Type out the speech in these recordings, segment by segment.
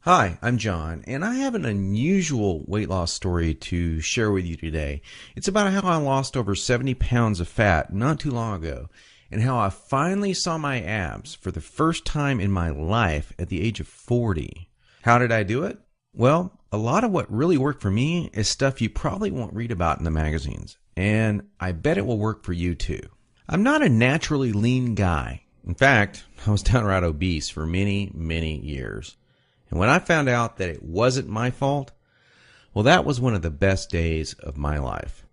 Hi, I'm John, and I have an unusual weight loss story to share with you today. It's about how I lost over 70 pounds of fat not too long ago, and how I finally saw my abs for the first time in my life at the age of 40. How did I do it? Well, a lot of what really worked for me is stuff you probably won't read about in the magazines, and I bet it will work for you too. I'm not a naturally lean guy. In fact, I was downright obese for many years. And when I found out that it wasn't my fault, well, that was one of the best days of my life.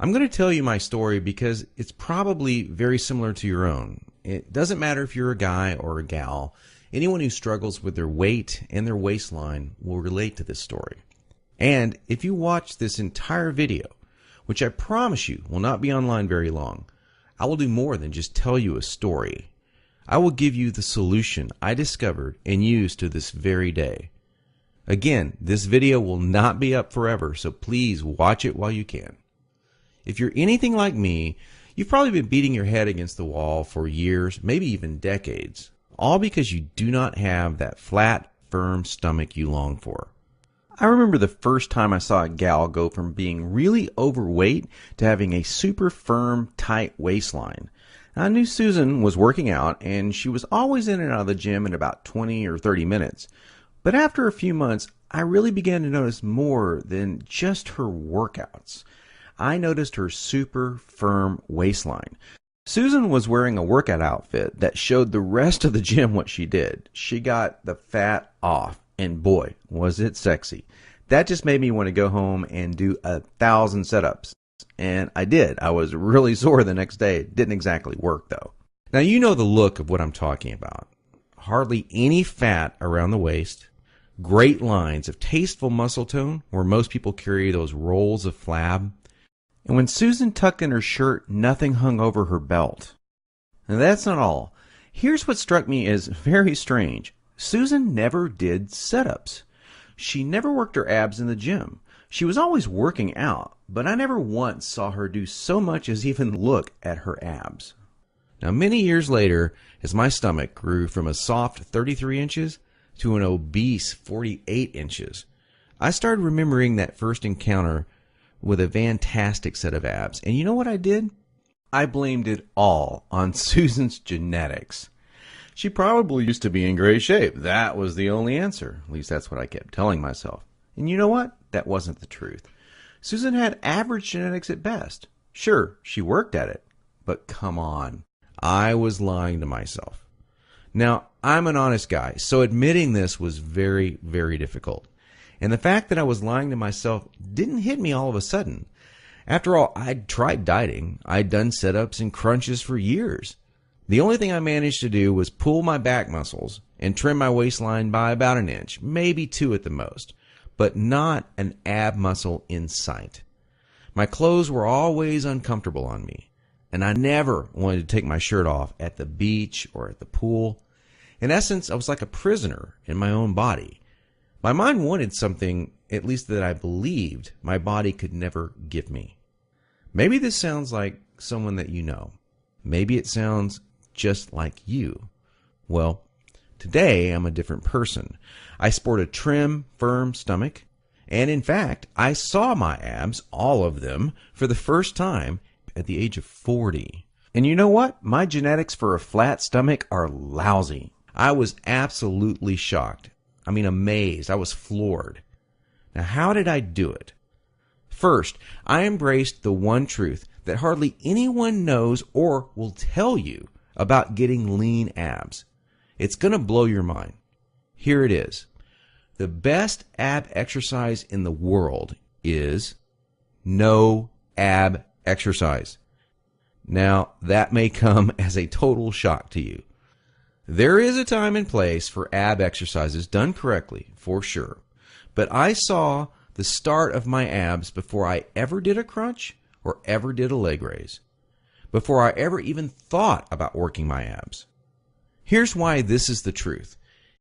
I'm going to tell you my story because it's probably very similar to your own. It doesn't matter if you're a guy or a gal. Anyone who struggles with their weight and their waistline will relate to this story. And if you watch this entire video, which I promise you will not be online very long, I will do more than just tell you a story. I will give you the solution I discovered and use to this very day. Again, this video will not be up forever, so please watch it while you can. If you're anything like me, you've probably been beating your head against the wall for years, maybe even decades, all because you do not have that flat, firm stomach you long for. I remember the first time I saw a gal go from being really overweight to having a super firm, tight waistline. I knew Susan was working out, and she was always in and out of the gym in about 20 or 30 minutes. But after a few months, I really began to notice more than just her workouts. I noticed her super firm waistline. Susan was wearing a workout outfit that showed the rest of the gym what she did. She got the fat off, and boy, was it sexy. That just made me want to go home and do 1,000 setups. And I did. I was really sore the next day. It didn't exactly work, though. Now, you know the look of what I'm talking about. Hardly any fat around the waist, great lines of tasteful muscle tone where most people carry those rolls of flab. And when Susan tucked in her shirt, nothing hung over her belt. And that's not all. Here's what struck me as very strange. Susan never did setups. She never worked her abs in the gym. She was always working out, but I never once saw her do so much as even look at her abs. Now, many years later, as my stomach grew from a soft 33 inches to an obese 48 inches, I started remembering that first encounter with a fantastic set of abs. And you know what I did? I blamed it all on Susan's genetics. She probably used to be in great shape. That was the only answer. At least that's what I kept telling myself. And you know what? That wasn't the truth. Susan had average genetics at best. Sure, she worked at it. But come on. I was lying to myself. Now, I'm an honest guy, so admitting this was very difficult. And the fact that I was lying to myself didn't hit me all of a sudden. After all, I'd tried dieting. I'd done sit-ups and crunches for years. The only thing I managed to do was pull my back muscles and trim my waistline by about an inch, maybe 2 at the most, but not an ab muscle in sight. My clothes were always uncomfortable on me, and I never wanted to take my shirt off at the beach or at the pool. In essence, I was like a prisoner in my own body. My mind wanted something, at least that I believed, my body could never give me. Maybe this sounds like someone that you know. Maybe it sounds just like you. Well, today I'm a different person. I sport a trim, firm stomach, and in fact, I saw my abs, all of them, for the first time at the age of 40. And you know what? My genetics for a flat stomach are lousy. I was absolutely shocked. I mean, amazed. I was floored. Now, how did I do it? First, I embraced the one truth that hardly anyone knows or will tell you about getting lean abs. It's going to blow your mind. Here it is. The best ab exercise in the world is no ab exercise. Now, that may come as a total shock to you. There is a time and place for ab exercises done correctly, for sure. But I saw the start of my abs before I ever did a crunch or ever did a leg raise, before I ever even thought about working my abs. Here's why this is the truth.